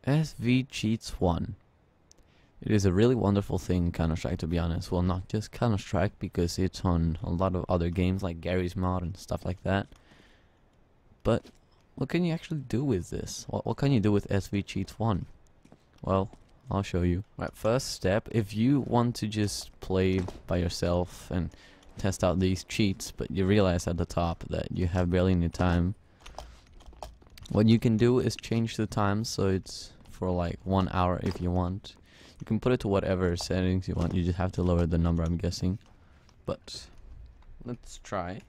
SV Cheats 1. It is a really wonderful thing in Counter-Strike, to be honest. Well, not just Counter-Strike, because it's on a lot of other games like Gary's Mod and stuff like that. But what can you actually do with this? What can you do with SV Cheats 1? Well, I'll show you. Right, first step, if you want to just play by yourself and test out these cheats, but you realize at the top that you have barely any time, what you can do is change the time so it's for like 1 hour if you want. You can put it to whatever settings you want. You just have to lower the number, I'm guessing. But let's try.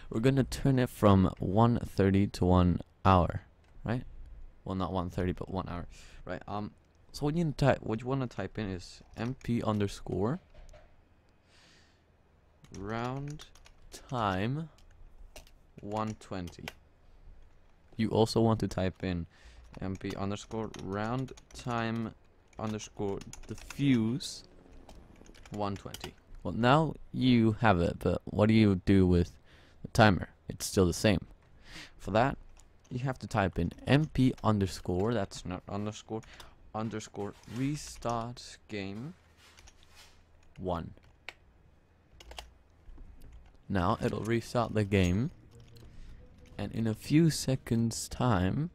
We're gonna turn it from 1:30 to 1 hour, right? Well, not 1:30, but 1 hour, right? So what you want to type in is MP_ round time 120. You also want to type in MP_ round time _ diffuse 120. Well, now you have it, but what do you do with the timer? It's still the same. For that, you have to type in MP_, that's not _ restart game 1. Now it'll restart the game, and in a few seconds time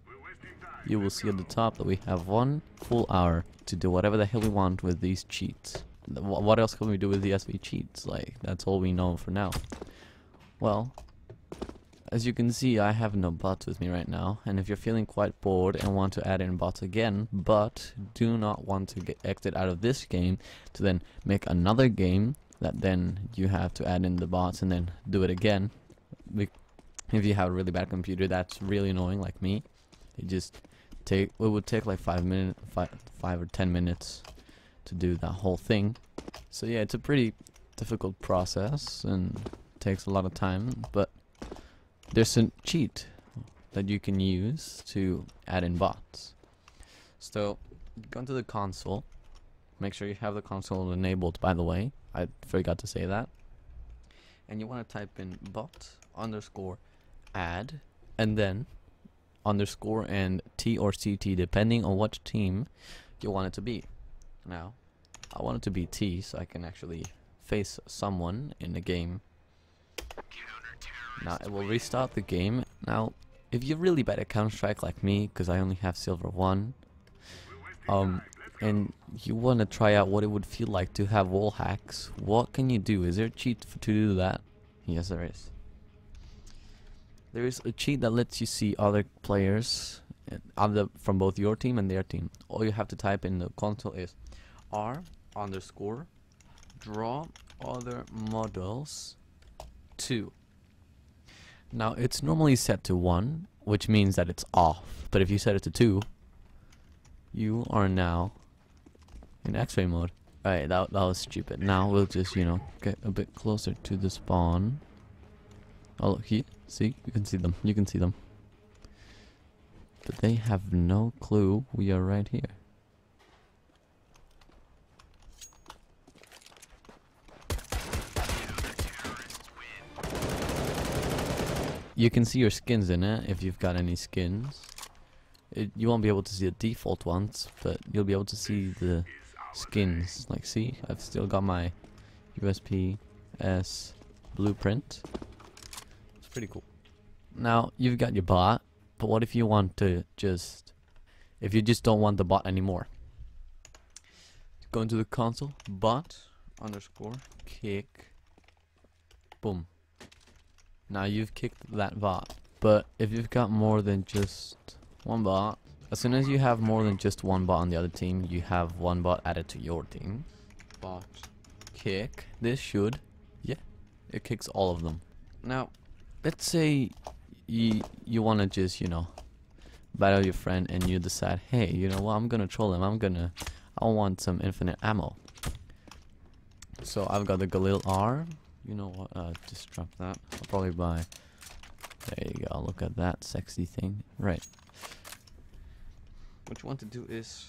you will see at the top that we have 1 full hour to do whatever the hell we want with these cheats. What else can we do with the SV cheats? Like, that's all we know for now. Well, as you can see, I have no bots with me right now, and if you're feeling quite bored and want to add in bots again, but do not want to get exit out of this game to then make another game that then you have to add in the bots and then do it again. If you have a really bad computer, that's really annoying, like me. It would take like 5 or 10 minutes to do that whole thing. So yeah, it's a pretty difficult process and takes a lot of time, but there's a cheat that you can use to add in bots. So go into the console. Make sure you have the console enabled, by the way. I forgot to say that. And you want to type in bot_add and then _ and T or CT, depending on what team you want it to be. Now, I want it to be T, so I can actually face someone in the game. Now it will restart the game. Now, if you're really bad at Counter-Strike like me, because I only have Silver 1, and you want to try out what it would feel like to have wall hacks, what can you do? Is there a cheat to do that? Yes, there is. There is a cheat that lets you see other players from both your team and their team. All you have to type in the console is R_draw other models 2. Now it's normally set to 1, which means that it's off. But if you set it to 2, you are now in X-ray mode. Alright, that was stupid. Now we'll just, get a bit closer to the spawn. Oh, look, see? You can see them. You can see them. But they have no clue we are right here. You can see your skins in it if you've got any skins. You won't be able to see the default ones, but you'll be able to see the skins. Like, see, I've still got my USP-S blueprint. It's pretty cool. Now you've got your bot, but what if you want to if you just don't want the bot anymore? Go into the console, bot_kick, boom. Now you've kicked that bot. But if you've got more than just one bot, as soon as you have more than just one bot on the other team, you have one bot added to your team. Bot kick. This should, it kicks all of them. Now, let's say you want to just, battle your friend and you decide, hey, you know what, I'm gonna troll him. I want some infinite ammo. So I've got the Galil R. You know what, just drop that. I'll probably buy, there you go, look at that sexy thing. Right. What you want to do is,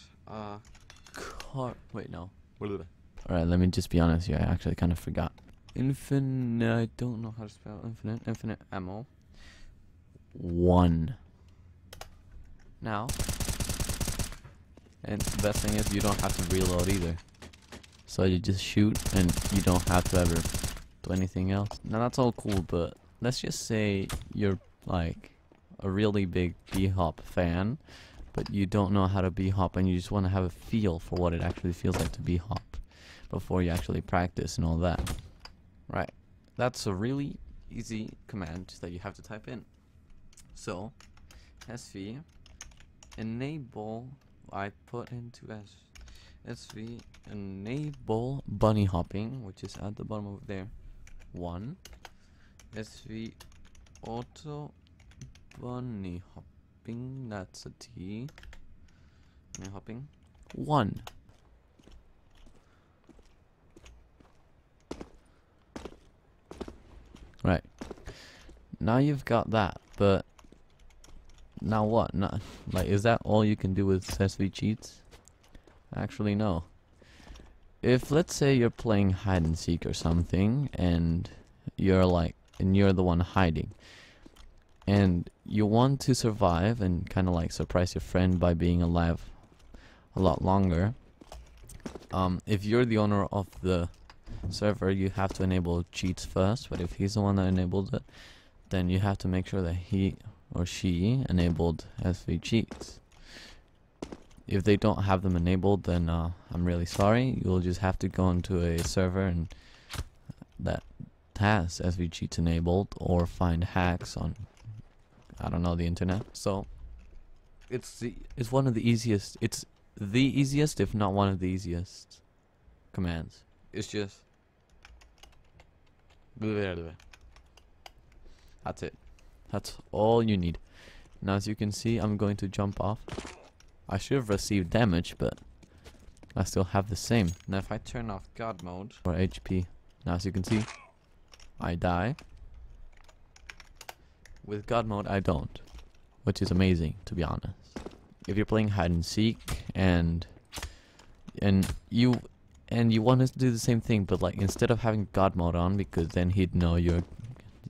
wait, no. Alright, let me just be honest here, I actually kind of forgot. Infinite, I don't know how to spell infinite ammo. 1. Now, And the best thing is you don't have to reload either. So you just shoot and you don't have to ever do anything else. Now that's all cool, but let's just say you're like a really big B-hop fan, but you don't know how to B-hop and you just want to have a feel for what it actually feels like to B-hop before you actually practice and all that. Right. That's a really easy command that you have to type in. So, SV enable, I put into SV enable bunny hopping, which is at the bottom over there. 1. SV auto bunny hopping, that's a T. Bunny hopping. 1. Right. Now you've got that, but now what? Not like, is that all you can do with SV cheats? Actually, no. If let's say you're playing hide and seek or something, and you're the one hiding, and you want to survive and kind of like surprise your friend by being alive a lot longer. If you're the owner of the server, you have to enable cheats first, but if he's the one that enabled it, then you have to make sure that he or she enabled SV cheats. If they don't have them enabled, then I'm really sorry. You'll just have to go into a server and that has SV cheats enabled, or find hacks on, I don't know, the internet. So it's one of the easiest. It's the easiest, if not one of the easiest commands. It's just that's it. That's all you need. Now, as you can see, I'm going to jump off. I should have received damage, but I still have the same. Now if I turn off God mode or HP, now as you can see, I die. With God mode I don't, which is amazing, to be honest. If you're playing hide and seek and you want to do the same thing, but like instead of having God mode on, because then he'd know you're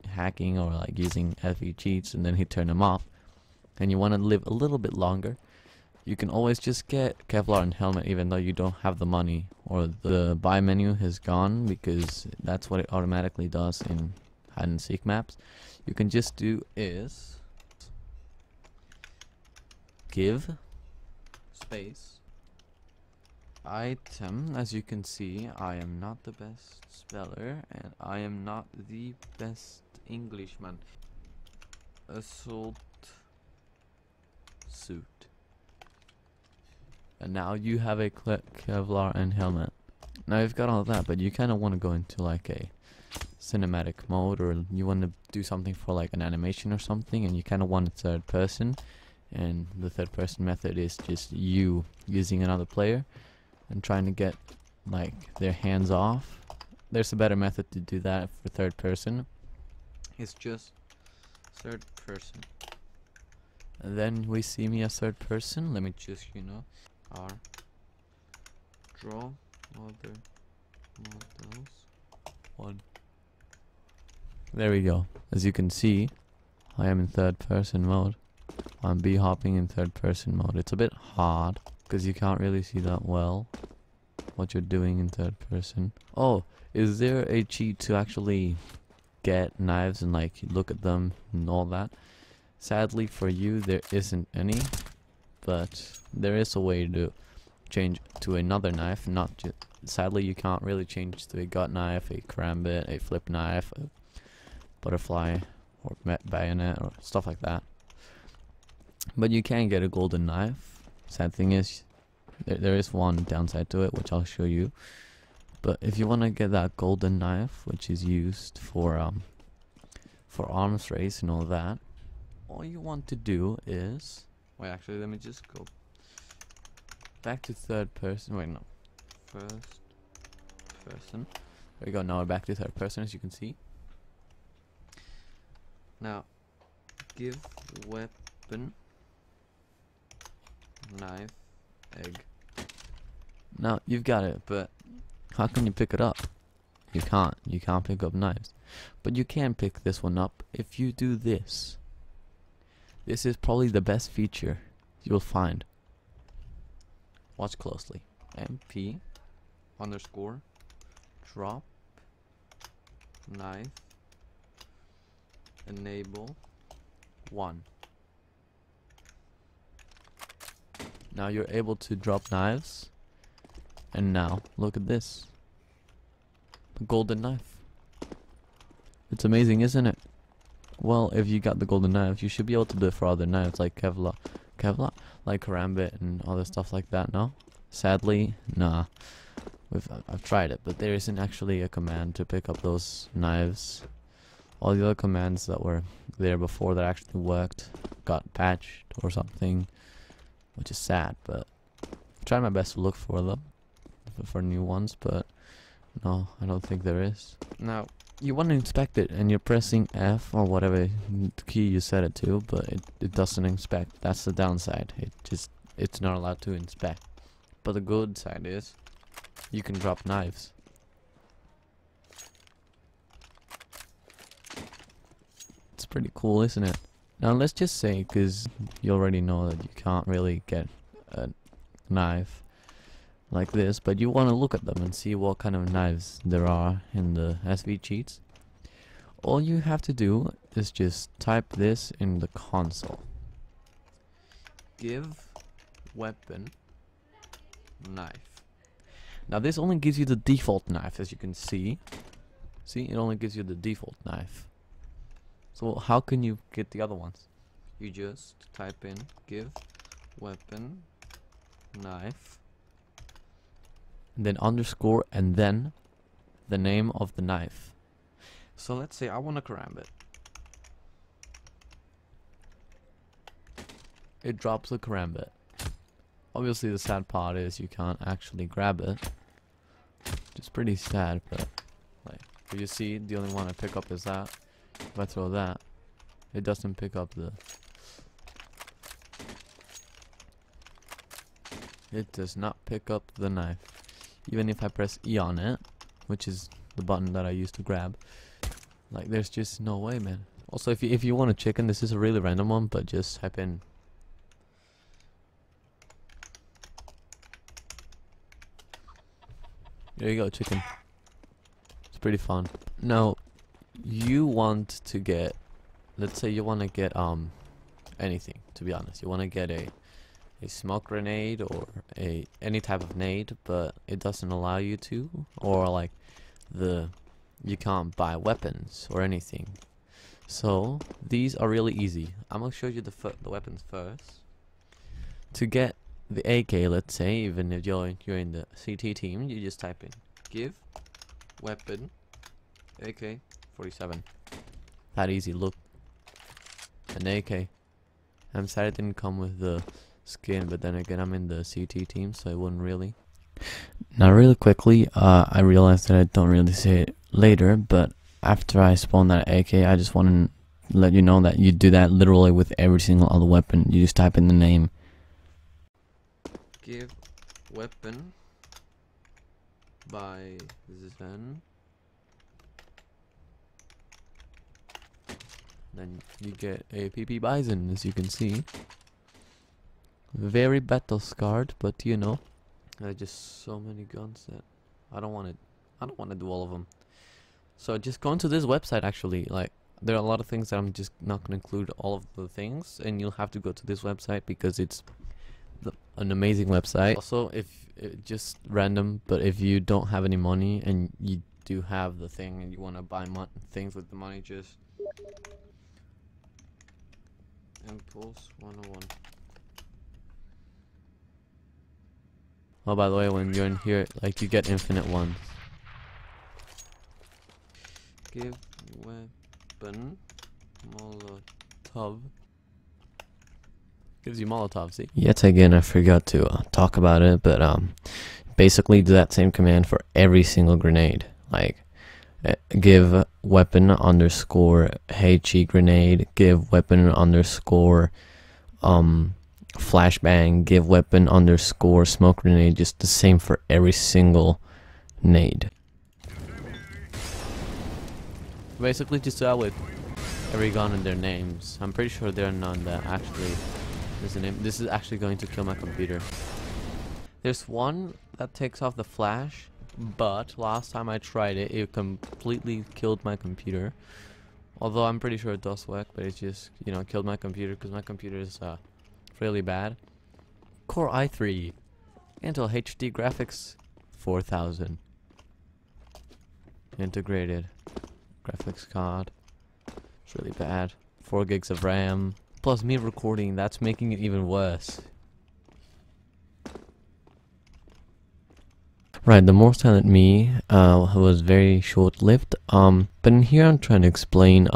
hacking or like using SV cheats, and then he'd turn them off, and you want to live a little bit longer, you can always just get Kevlar and helmet, even though you don't have the money, or the buy menu has gone, because that's what it automatically does in hide and seek maps. You can just do is give space item. As you can see, I am not the best speller and I am not the best Englishman. Assault suit. And now you have a Kevlar and helmet. Now you've got all that, but you kind of want to go into like a cinematic mode, or you want to do something for like an animation or something, and you kind of want a third person, and the third person method is just you using another player and trying to get like their hands off. There's a better method to do that for third person. It's just third person. And then we see me as third person. Let me just, R draw other models 1. There we go. As you can see, I am in third person mode. I'm B-hopping in third person mode. It's a bit hard because you can't really see that well what you're doing in third person. Oh, is there a cheat to actually get knives and like look at them and all that? Sadly for you, there isn't any, but there is a way to change to another knife. Not just, sadly you can't really change to a gut knife, a karambit, a flip knife, a butterfly, or bayonet, or stuff like that. But you can get a golden knife. Sad thing is, there is one downside to it, which I'll show you. But if you want to get that golden knife, which is used for arms race and all that, all you want to do is, wait, actually let me just go back to third person. Wait, no, first person. There we go. Now we're back to third person, as you can see. Now give weapon knife egg. Now you've got it, but how can you pick it up? You can't pick up knives, but you can pick this one up if you do this. This is probably the best feature you'll find. Watch closely. MP underscore drop knife enable 1. Now you're able to drop knives, and now look at this, the golden knife. It's amazing, isn't it? Well, if you got the golden knife, you should be able to do it for other knives like Kevlar, like karambit and other stuff like that. No, sadly, nah. I've tried it, but there isn't actually a command to pick up those knives. All the other commands that were there before that actually worked got patched or something, which is sad. But I tried my best to look for them, for new ones, but no, I don't think there is. Now, you want to inspect it, and you're pressing F or whatever key you set it to, but it doesn't inspect. That's the downside. It's not allowed to inspect. But the good side is, you can drop knives. It's pretty cool, isn't it? Now let's just say, because you already know that you can't really get a knife like this, but you want to look at them and see what kind of knives there are in the SV cheats. All you have to do is just type this in the console. Give weapon knife. Now this only gives you the default knife, as you can see. See, it only gives you the default knife. So how can you get the other ones? You just type in give weapon knife, and then underscore, and then the name of the knife. So let's say I want a karambit. It drops a karambit. Obviously the sad part is you can't actually grab it, which is pretty sad, but like, but you see, the only one I pick up is that. If I throw that, it doesn't pick up the... It does not pick up the knife. Even if I press E on it, which is the button that I use to grab, like, there's just no way, man. Also, if you want a chicken, this is a really random one, but just type in... There you go, chicken. It's pretty fun. Now, you want to get, let's say you want to get anything, to be honest. You want to get a smoke grenade or any type of nade, but it doesn't allow you to, or like you can't buy weapons or anything. So these are really easy. I'm gonna show you the weapons first. To get the AK, let's say, even if you're in the CT team, you just type in give weapon AK-47. That easy. Look, an AK. I'm sad it didn't come with the skin, but then again, I'm in the CT team, so it wouldn't really. Now really quickly, I realized that I don't really say it later, but after I spawn that AK, I just want to let you know that you do that literally with every single other weapon. You just type in the name. Give weapon by Zen. Then you get a PP Bison, as you can see. Very battle scarred, but you know, there are just so many guns that I don't want to do all of them. So just go into this website. Actually, like, there are a lot of things that I'm just not going to include all of the things, and you'll have to go to this website because it's an amazing website. Also, if just random, but if you don't have any money and you do have the thing and you want to buy things with the money, just Impulse 101. Oh, by the way, when you're in here, like, you get infinite ones. Give weapon Molotov. Gives you Molotov, see? Yet again, I forgot to talk about it, but basically do that same command for every single grenade. Like, give weapon underscore HE grenade, give weapon underscore flashbang, give weapon underscore smoke grenade, just the same for every single nade. Basically just do that with every gun and their names. I'm pretty sure there are none that actually is a name. This is actually going to kill my computer. There's one that takes off the flash, but last time I tried it, it completely killed my computer. Although I'm pretty sure it does work, but it just, you know, killed my computer because my computer is really bad. Core i3, Intel HD graphics 4000. Integrated graphics card. It's really bad. 4 gigs of RAM. Plus me recording, that's making it even worse. Right, the more silent me was very short-lived. But in here I'm trying to explain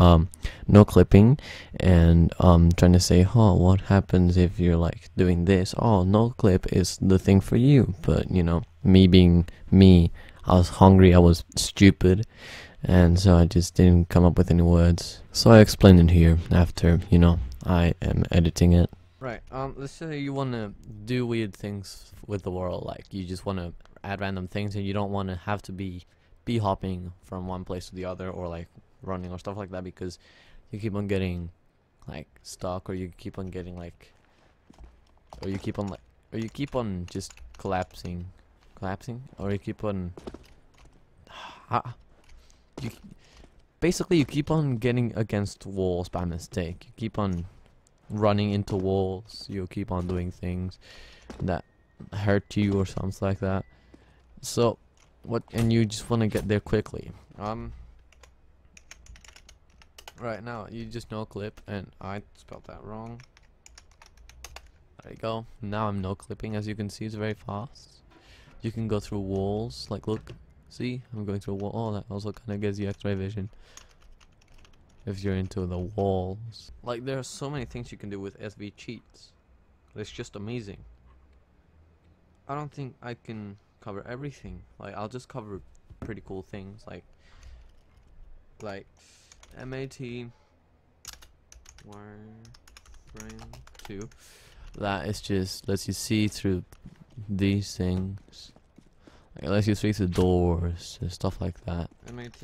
no clipping and trying to say, oh, what happens if you're like doing this? Oh, no clip is the thing for you. But you know, me being me, I was hungry, I was stupid, and so I just didn't come up with any words. So I explained it here after, you know, I am editing it. Right, let's say you want to do weird things with the world, like you just want to add random things and you don't want to have to be hopping from one place to the other or like running or stuff like that because you keep on getting like stuck, or you keep on getting like, or you keep on just collapsing, or you keep on basically you keep on getting against walls by mistake, you keep on running into walls, you keep on doing things that hurt you or something like that. So what, and you just want to get there quickly. Right now you just no clip, and I spelled that wrong. There you go. Now I'm no clipping. As you can see, it's very fast. You can go through walls, like look, see, I'm going through a wall. Oh, that also kind of gives you x-ray vision if you're into the walls. Like there are so many things you can do with SV cheats. It's just amazing. I don't think I can cover everything. Like I'll just cover pretty cool things like MAT wireframe 2. That is just lets you see through these things. Like it lets you see through doors and stuff like that. MAT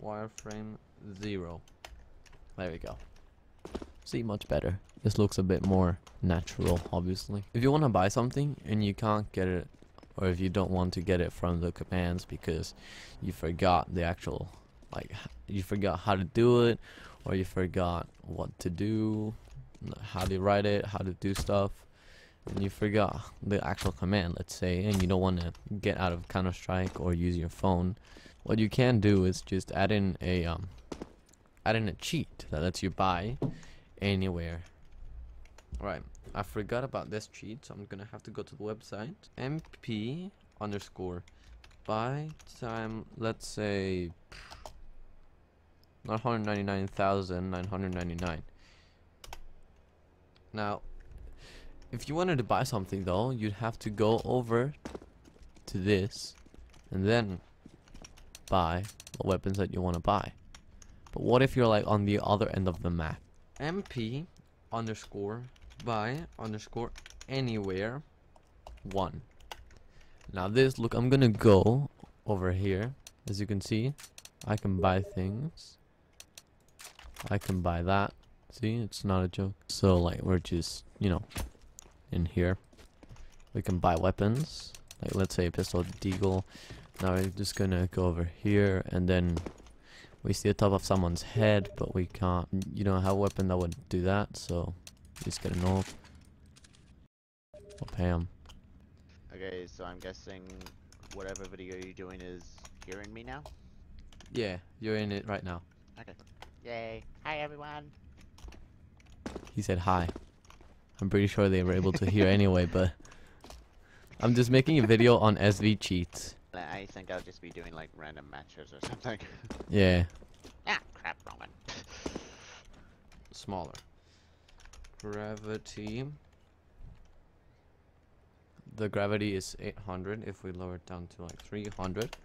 wireframe 0. There we go. See, much better. This looks a bit more natural, obviously. If you want to buy something and you can't get it, or if you don't want to get it from the commands because you forgot the actual, like, you forgot how to do it, or you forgot what to do, how to write it, how to do stuff, and you forgot the actual command, let's say, and you don't want to get out of Counter-Strike or use your phone, what you can do is just add in a cheat that lets you buy anywhere. Right, I forgot about this cheat, so I'm gonna have to go to the website. MP underscore buy time, let's say 199,999. Now if you wanted to buy something though, you'd have to go over to this and then buy the weapons that you want to buy. But what if you're like on the other end of the map? MP underscore buy underscore anywhere 1. Now this, look, I'm gonna go over here. As you can see, I can buy things. I can buy that. See, it's not a joke. So like we're just, you know, in here. We can buy weapons. Like let's say a pistol deagle. Now we're just gonna go over here and then we see the top of someone's head, but we can't, you don't have a weapon that would do that, so just get a null. We'll pay him. Okay, so I'm guessing whatever video you're doing is hearing me now? Yeah, you're in it right now. Okay. Yay. Hi everyone. He said hi. I'm pretty sure they were able to hear anyway, but I'm just making a video on SV cheats. I think I'll just be doing like random matches or something. Yeah. Ah, crap, wrong one. Smaller. Gravity. The gravity is 800 if we lower it down to like 300.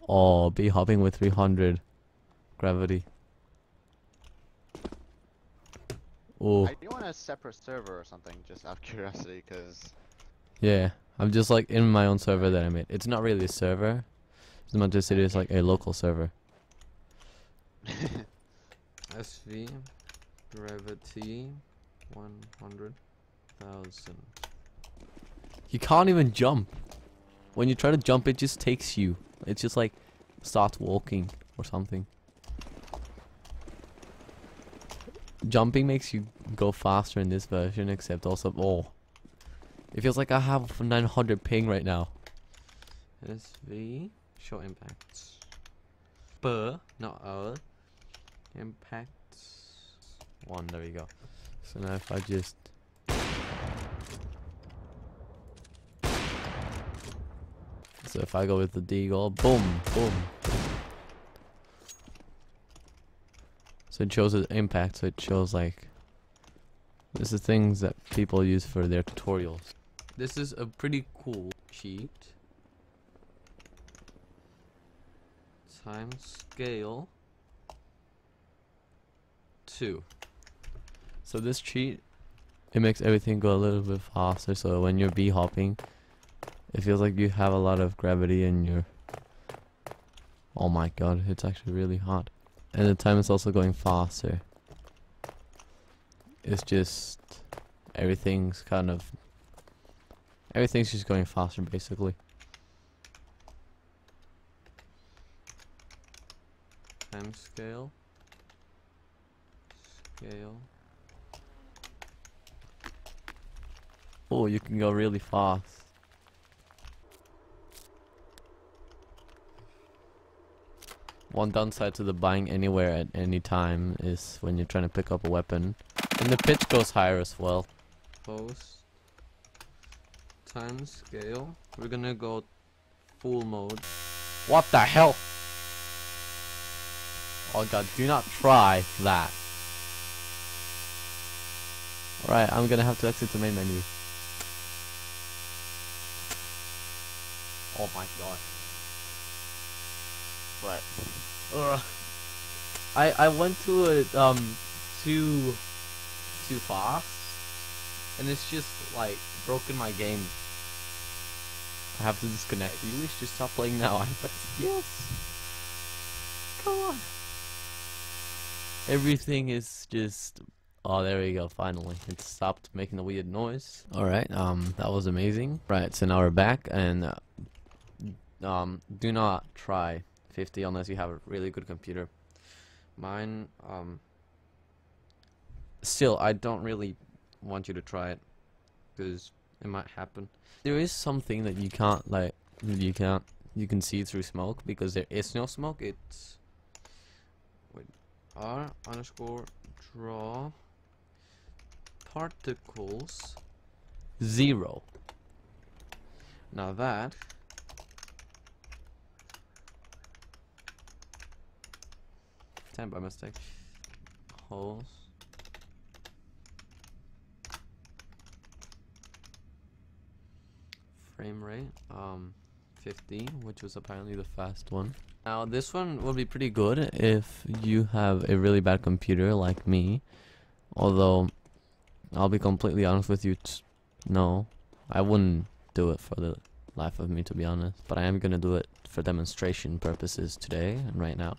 Oh, be hopping with 300 gravity. Oh. I do want a separate server or something, just out of curiosity, because... Yeah, I'm just like in my own server that I made. It's not really a server, as much as it is like a local server. SV Gravity 100,000. You can't even jump. When you try to jump, it just takes you. It just like starts walking or something. Jumping makes you go faster in this version, except also, oh, it feels like I have 900 ping right now. SV, show impacts. Not impacts. 1, there we go. So now if I just so if I go with the deagle, boom, boom, boom. So it shows the impact, so it shows like this is things that people use for their tutorials. This is a pretty cool cheat. Time scale 2. So this cheat, it makes everything go a little bit faster, so when you're bee hopping, it feels like you have a lot of gravity in your... Oh my god, it's actually really hot. And the time is also going faster. It's just... everything's just going faster basically. Time scale. Oh, you can go really fast. One downside to the buying anywhere at any time is when you're trying to pick up a weapon. And the pitch goes higher as well. Post. Time scale. We're gonna go full mode. What the hell? Oh god, do not try that. Alright, I'm gonna have to exit the main menu. Oh my god. What? I went to it too fast, and it's just like broken my game. I have to disconnect. You wish to stop playing now? I press yes. Come on. Everything is just... Oh, there we go, finally. It stopped making a weird noise. Alright, that was amazing. Right, so now we're back, and do not try 50 unless you have a really good computer. Mine, still, I don't really want you to try it, because it might happen. There is something that you can't, like, you can see through smoke, because there is no smoke. It's... Wait, r_draw particles 0. Now that by mistake. Holes. Frame rate 50, which was apparently the fast one. Now this one will be pretty good if you have a really bad computer like me, although I'll be completely honest with you, no, I wouldn't do it for the life of me, to be honest, but I am gonna do it for demonstration purposes today and right now.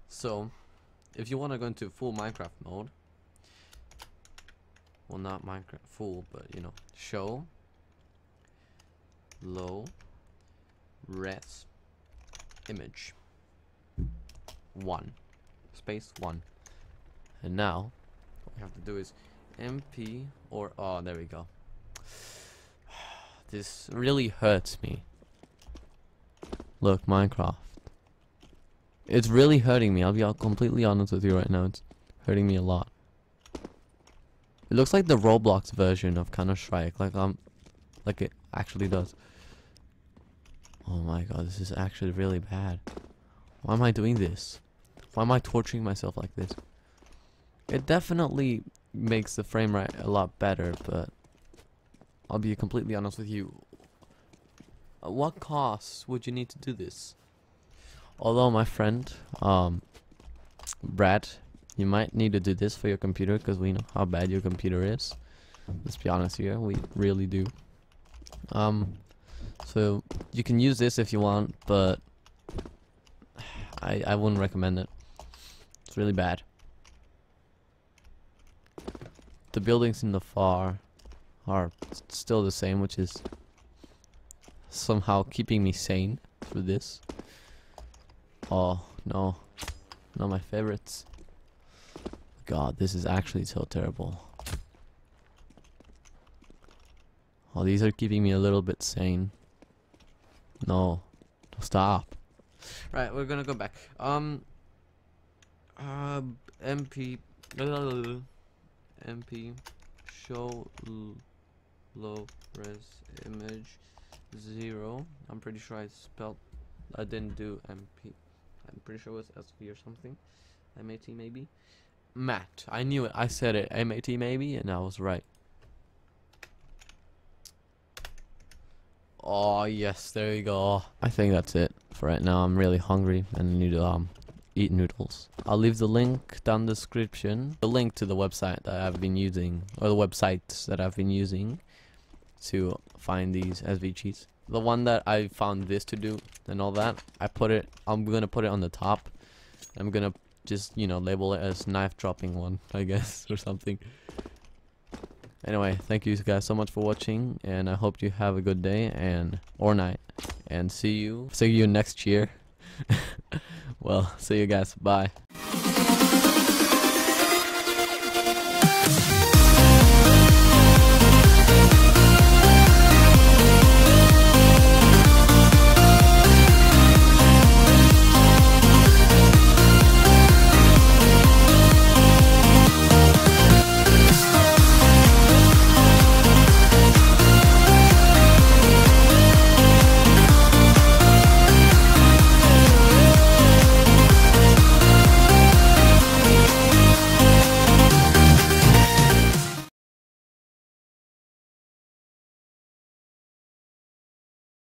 So if you want to go into full Minecraft mode, well, not Minecraft full, but you know, show low res image 1 space 1, and now what we have to do is mp or oh, there we go. This really hurts me. Look, Minecraft, it's really hurting me. I'll be completely honest with you right now. It's hurting me a lot. It looks like the Roblox version of Counter-Strike, like it actually does. Oh my god, this is actually really bad. Why am I doing this? Why am I torturing myself like this? It definitely makes the frame rate a lot better, but I'll be completely honest with you. At what cost would you need to do this? Although my friend, Brad, you might need to do this for your computer because we know how bad your computer is. Let's be honest here, we really do. So you can use this if you want, but I wouldn't recommend it. It's really bad. the buildings in the far are still the same, which is somehow keeping me sane through this. Oh no, not my favorites. God, this is actually so terrible. Oh, these are keeping me a little bit sane. No, stop. Right, we're gonna go back. MP MP show low res image 0. I'm pretty sure I spelled. I didn't do MP. I'm pretty sure it was SV or something. MAT maybe. Matt. I knew it. I said it. MAT maybe, and I was right. Oh yes, there you go. I think that's it for right now. I'm really hungry and need to eat noodles. I'll leave the link down the description. The link to the website that I've been using, or the websites that I've been using to find these SV cheats. The one that I found this to do and all that, I'm gonna put it on the top. I'm gonna just, you know, label it as knife dropping one, I guess, or something. Anyway, thank you guys so much for watching, and I hope you have a good day or night, and see you next year. Well, see you guys. Bye.